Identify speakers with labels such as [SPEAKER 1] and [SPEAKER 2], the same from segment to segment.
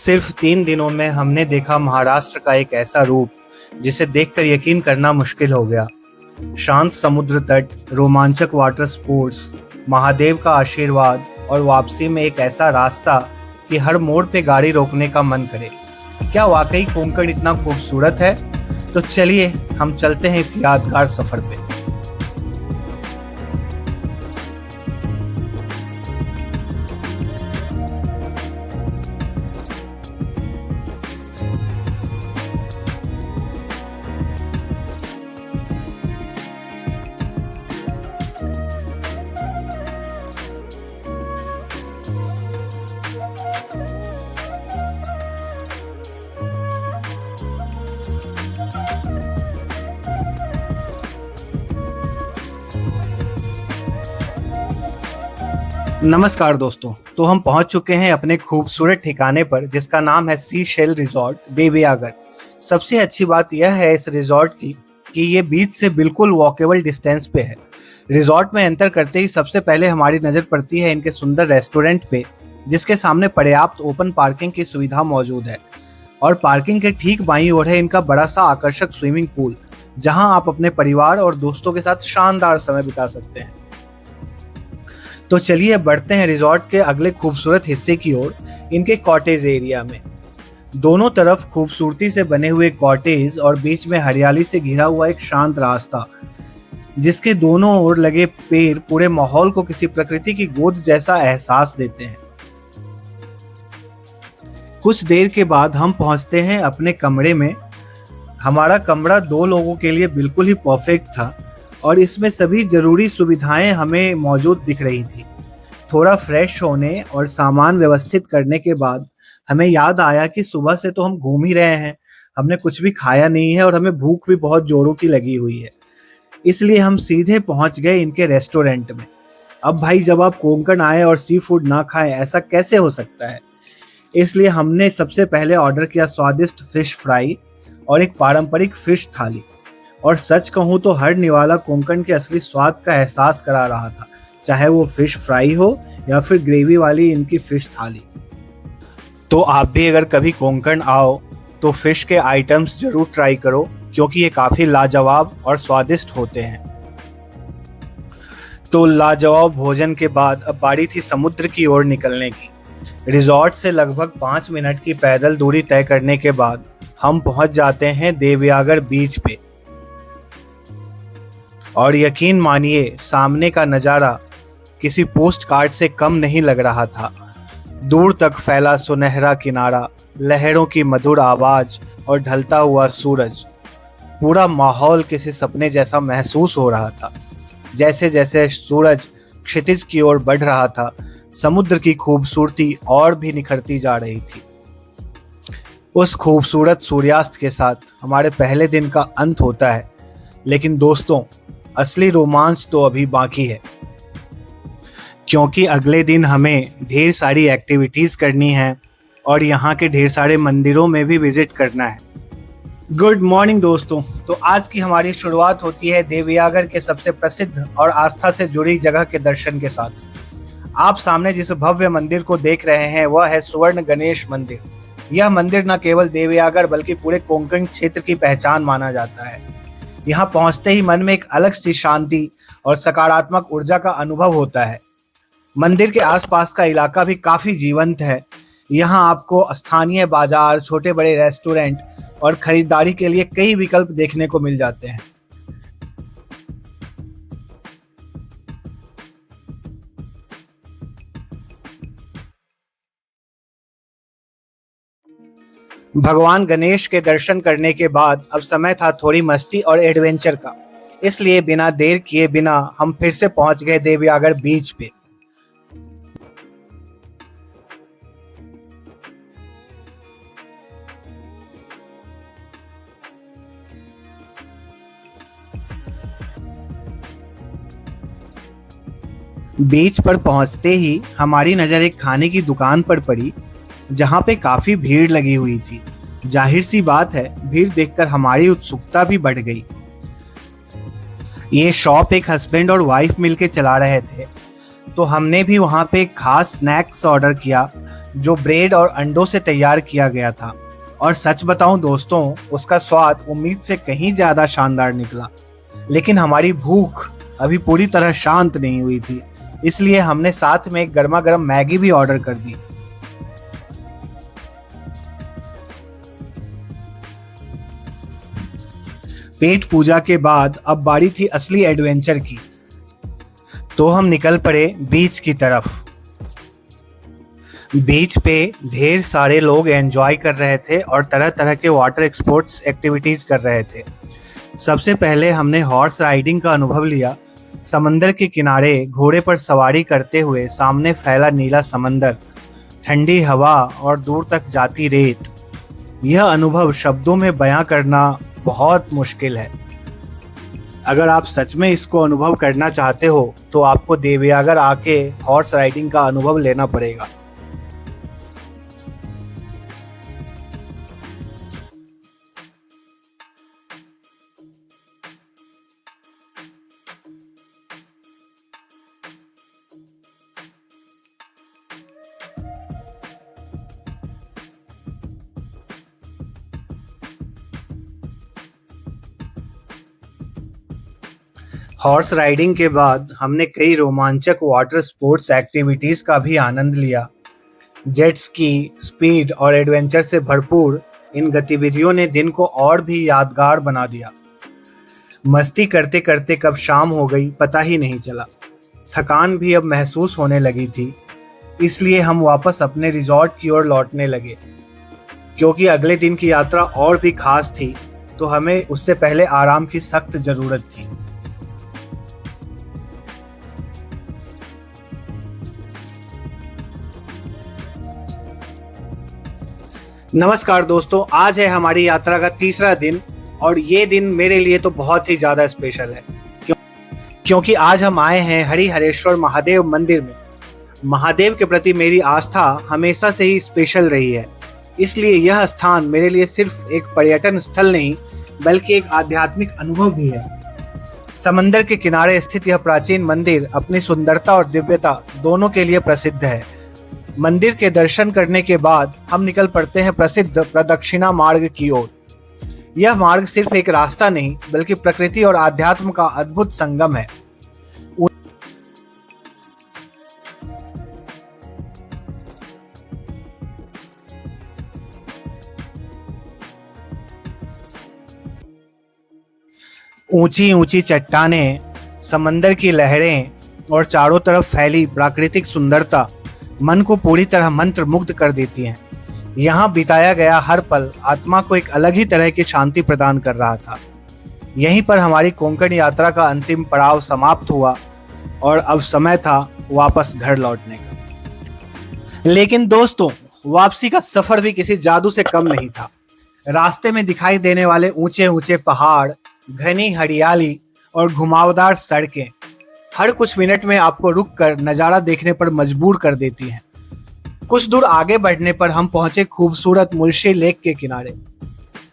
[SPEAKER 1] सिर्फ 3 दिनों में हमने देखा महाराष्ट्र का एक ऐसा रूप जिसे देखकर यकीन करना मुश्किल हो गया। शांत समुद्र तट, रोमांचक वाटर स्पोर्ट्स, महादेव का आशीर्वाद और वापसी में एक ऐसा रास्ता कि हर मोड़ पे गाड़ी रोकने का मन करे। क्या वाकई कोंकण इतना खूबसूरत है? तो चलिए हम चलते हैं इस यादगार सफर पे। नमस्कार दोस्तों, तो हम पहुंच चुके हैं अपने खूबसूरत ठिकाने पर जिसका नाम है सी शेल रिजॉर्ट देवयागढ़। सबसे अच्छी बात यह है इस रिजॉर्ट की कि ये बीच से बिल्कुल वॉकेबल डिस्टेंस पे है। रिजॉर्ट में एंटर करते ही सबसे पहले हमारी नज़र पड़ती है इनके सुंदर रेस्टोरेंट पे, जिसके सामने पर्याप्त ओपन पार्किंग की सुविधा मौजूद है। और पार्किंग के ठीक बाईं ओर है इनका बड़ा सा आकर्षक स्विमिंग पूल, जहाँ आप अपने परिवार और दोस्तों के साथ शानदार समय बिता सकते हैं। तो चलिए बढ़ते हैं रिजॉर्ट के अगले खूबसूरत हिस्से की ओर, इनके कॉटेज एरिया में। दोनों तरफ खूबसूरती से बने हुए कॉटेज और बीच में हरियाली से घिरा हुआ एक शांत रास्ता, जिसके दोनों ओर लगे पेड़ पूरे माहौल को किसी प्रकृति की गोद जैसा एहसास देते हैं। कुछ देर के बाद हम पहुंचते हैं अपने कमरे में। हमारा कमरा 2 लोगों के लिए बिल्कुल ही परफेक्ट था और इसमें सभी जरूरी सुविधाएं हमें मौजूद दिख रही थी। थोड़ा फ्रेश होने और सामान व्यवस्थित करने के बाद हमें याद आया कि सुबह से तो हम घूम ही रहे हैं, हमने कुछ भी खाया नहीं है और हमें भूख भी बहुत जोरों की लगी हुई है। इसलिए हम सीधे पहुंच गए इनके रेस्टोरेंट में। अब भाई, जब आप कोंकण आए और सी फूड ना खाएं, ऐसा कैसे हो सकता है? इसलिए हमने सबसे पहले ऑर्डर किया स्वादिष्ट फिश फ्राई और एक पारंपरिक फिश थाली। और सच कहूँ तो हर निवाला कोंकण के असली स्वाद का एहसास करा रहा था, चाहे वो फिश फ्राई हो या फिर ग्रेवी वाली इनकी फिश थाली। तो आप भी अगर कभी कोंकण आओ तो फिश के आइटम्स जरूर ट्राई करो, क्योंकि ये काफ़ी लाजवाब और स्वादिष्ट होते हैं। तो लाजवाब भोजन के बाद अब बारी थी समुद्र की ओर निकलने की। रिजॉर्ट से लगभग 5 मिनट की पैदल दूरी तय करने के बाद हम पहुंच जाते हैं देवयागढ़ बीच पे। और यकीन मानिए, सामने का नज़ारा किसी पोस्ट कार्ड से कम नहीं लग रहा था। दूर तक फैला सुनहरा किनारा, लहरों की मधुर आवाज़ और ढलता हुआ सूरज, पूरा माहौल किसी सपने जैसा महसूस हो रहा था। जैसे जैसे सूरज क्षितिज की ओर बढ़ रहा था, समुद्र की खूबसूरती और भी निखरती जा रही थी। उस खूबसूरत सूर्यास्त के साथ हमारे पहले दिन का अंत होता है, लेकिन दोस्तों, असली रोमांच तो अभी बाकी है, क्योंकि अगले दिन हमें ढेर सारी एक्टिविटीज़ करनी है और यहाँ के ढेर सारे मंदिरों में भी विजिट करना है। गुड मॉर्निंग दोस्तों। तो आज की हमारी शुरुआत होती है देवयागढ़ के सबसे प्रसिद्ध और आस्था से जुड़ी जगह के दर्शन के साथ। आप सामने जिस भव्य मंदिर को देख रहे हैं वह है स्वर्ण गणेश मंदिर। यह मंदिर न केवल देवयागढ़ बल्कि पूरे कोंकण क्षेत्र की पहचान माना जाता है। यहाँ पहुँचते ही मन में एक अलग सी शांति और सकारात्मक ऊर्जा का अनुभव होता है। मंदिर के आसपास का इलाका भी काफ़ी जीवंत है। यहाँ आपको स्थानीय बाजार, छोटे बड़े रेस्टोरेंट और खरीदारी के लिए कई विकल्प देखने को मिल जाते हैं। भगवान गणेश के दर्शन करने के बाद अब समय था थोड़ी मस्ती और एडवेंचर का। इसलिए बिना देर किए बिना हम फिर से पहुंच गए देवयागढ़ बीच पे। बीच पर पहुंचते ही हमारी नज़र एक खाने की दुकान पर पड़ी, जहां पे काफ़ी भीड़ लगी हुई थी। जाहिर सी बात है, भीड़ देखकर हमारी उत्सुकता भी बढ़ गई। ये शॉप एक हस्बैंड और वाइफ मिलके चला रहे थे, तो हमने भी वहाँ पे खास स्नैक्स ऑर्डर किया, जो ब्रेड और अंडों से तैयार किया गया था। और सच बताऊं दोस्तों, उसका स्वाद उम्मीद से कहीं ज्यादा शानदार निकला। लेकिन हमारी भूख अभी पूरी तरह शांत नहीं हुई थी, इसलिए हमने साथ में एक गर्मा गर्म मैगी भी ऑर्डर कर दी। पेट पूजा के बाद अब बारी थी असली एडवेंचर की। तो हम निकल पड़े बीच की तरफ। बीच पे ढेर सारे लोग एंजॉय कर रहे थे और तरह तरह के वाटर स्पोर्ट्स एक्टिविटीज कर रहे थे। सबसे पहले हमने हॉर्स राइडिंग का अनुभव लिया। समंदर के किनारे घोड़े पर सवारी करते हुए सामने फैला नीला समंदर, ठंडी हवा और दूर तक जाती रेत। यह अनुभव शब्दों में बयां करना बहुत मुश्किल है। अगर आप सच में इसको अनुभव करना चाहते हो तो आपको देवयागर आके हॉर्स राइडिंग का अनुभव लेना पड़ेगा। हॉर्स राइडिंग के बाद हमने कई रोमांचक वाटर स्पोर्ट्स एक्टिविटीज का भी आनंद लिया। जेट स्की, स्पीड और एडवेंचर से भरपूर इन गतिविधियों ने दिन को और भी यादगार बना दिया। मस्ती करते करते कब शाम हो गई पता ही नहीं चला। थकान भी अब महसूस होने लगी थी, इसलिए हम वापस अपने रिजॉर्ट की ओर लौटने लगे। क्योंकि अगले दिन की यात्रा और भी खास थी, तो हमें उससे पहले आराम की सख्त जरूरत थी। नमस्कार दोस्तों, आज है हमारी यात्रा का तीसरा दिन और ये दिन मेरे लिए तो बहुत ही ज़्यादा स्पेशल है क्योंकि आज हम आए हैं हरिहरेश्वर महादेव मंदिर में। महादेव के प्रति मेरी आस्था हमेशा से ही स्पेशल रही है, इसलिए यह स्थान मेरे लिए सिर्फ एक पर्यटन स्थल नहीं बल्कि एक आध्यात्मिक अनुभव भी है। समंदर के किनारे स्थित यह प्राचीन मंदिर अपनी सुंदरता और दिव्यता दोनों के लिए प्रसिद्ध है। मंदिर के दर्शन करने के बाद हम निकल पड़ते हैं प्रसिद्ध प्रदक्षिणा मार्ग की ओर। यह मार्ग सिर्फ एक रास्ता नहीं बल्कि प्रकृति और आध्यात्म का अद्भुत संगम है। ऊंची ऊंची चट्टानें, समंदर की लहरें और चारों तरफ फैली प्राकृतिक सुंदरता मन को पूरी तरह मंत्र मुग्ध कर देती हैं। यहाँ बिताया गया हर पल आत्मा को एक अलग ही तरह की शांति प्रदान कर रहा था। यहीं पर हमारी कोंकण यात्रा का अंतिम पड़ाव समाप्त हुआ और अब समय था वापस घर लौटने का। लेकिन दोस्तों, वापसी का सफर भी किसी जादू से कम नहीं था। रास्ते में दिखाई देने वाले ऊंचे ऊंचे पहाड़, घनी हरियाली और घुमावदार सड़कें हर कुछ मिनट में आपको रुककर नज़ारा देखने पर मजबूर कर देती हैं। कुछ दूर आगे बढ़ने पर हम पहुंचे खूबसूरत मुल्शी लेक के किनारे।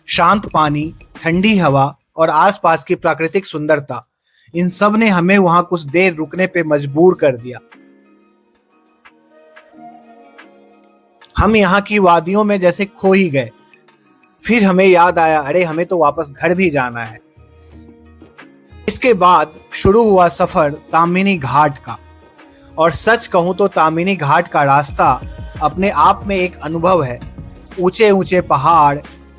[SPEAKER 1] शांत पानी, ठंडी हवा और आसपास की प्राकृतिक सुंदरता, इन सब ने हमें वहां कुछ देर रुकने पे मजबूर कर दिया। हम यहाँ की वादियों में जैसे खो ही गए। फिर हमें याद आया, अरे हमें तो वापस घर भी जाना है। इसके बाद शुरू हुआ सफर तामिनी घाट का। और सच कहूं तो तामिनी घाट का रास्ता अपने आप में एक अनुभव है। ऊंचे ऊंचे पहाड़,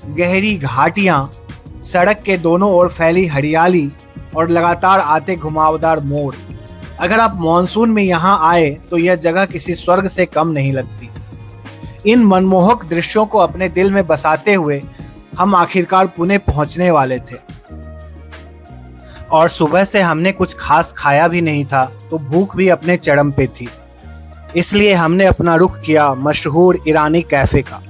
[SPEAKER 1] गहरी घाटियां, सड़क के दोनों ओर फैली हरियाली और लगातार आते घुमावदार मोड़। अगर आप मॉनसून में यहाँ आए तो यह जगह किसी स्वर्ग से कम नहीं लगती। इन मनमोहक दृश्यों को अपने दिल में बसाते हुए हम आखिरकार पुणे पहुंचने वाले थे। और सुबह से हमने कुछ खास खाया भी नहीं था, तो भूख भी अपने चरम पे थी। इसलिए हमने अपना रुख किया मशहूर ईरानी कैफे का।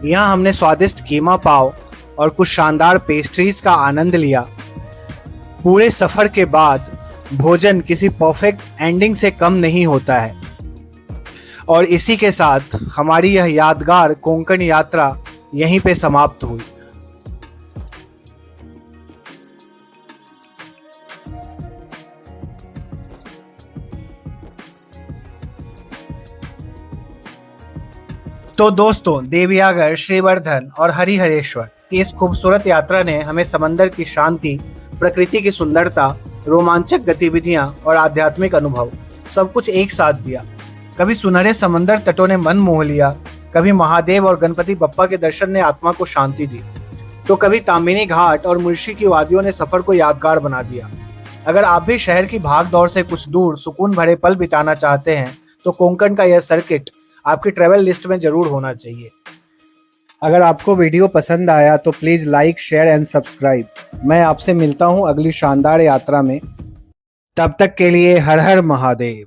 [SPEAKER 1] यहाँ हमने स्वादिष्ट कीमा पाव और कुछ शानदार पेस्ट्रीज का आनंद लिया। पूरे सफर के बाद भोजन किसी परफेक्ट एंडिंग से कम नहीं होता है। और इसी के साथ हमारी यह यादगार कोंकण यात्रा यहीं पे समाप्त हुई। तो दोस्तों, देवयागढ़, श्रीवर्धन और हरिहरेश्वर की इस खूबसूरत यात्रा ने हमें समंदर की शांति, प्रकृति की सुंदरता, रोमांचक गतिविधियां और आध्यात्मिक अनुभव सब कुछ एक साथ दिया। कभी सुनहरे समंदर तटों ने मन मोह लिया, कभी महादेव और गणपति बप्पा के दर्शन ने आत्मा को शांति दी, तो कभी तामिनी घाट और मुर्शी की वादियों ने सफर को यादगार बना दिया। अगर आप भी शहर की भाग दौड़ से कुछ दूर सुकून भरे पल बिताना चाहते हैं तो कोंकण का यह सर्किट आपकी ट्रैवल लिस्ट में जरूर होना चाहिए। अगर आपको वीडियो पसंद आया तो please like, share and subscribe. मैं आपसे मिलता हूं अगली शानदार यात्रा में। तब तक के लिए हर हर महादेव।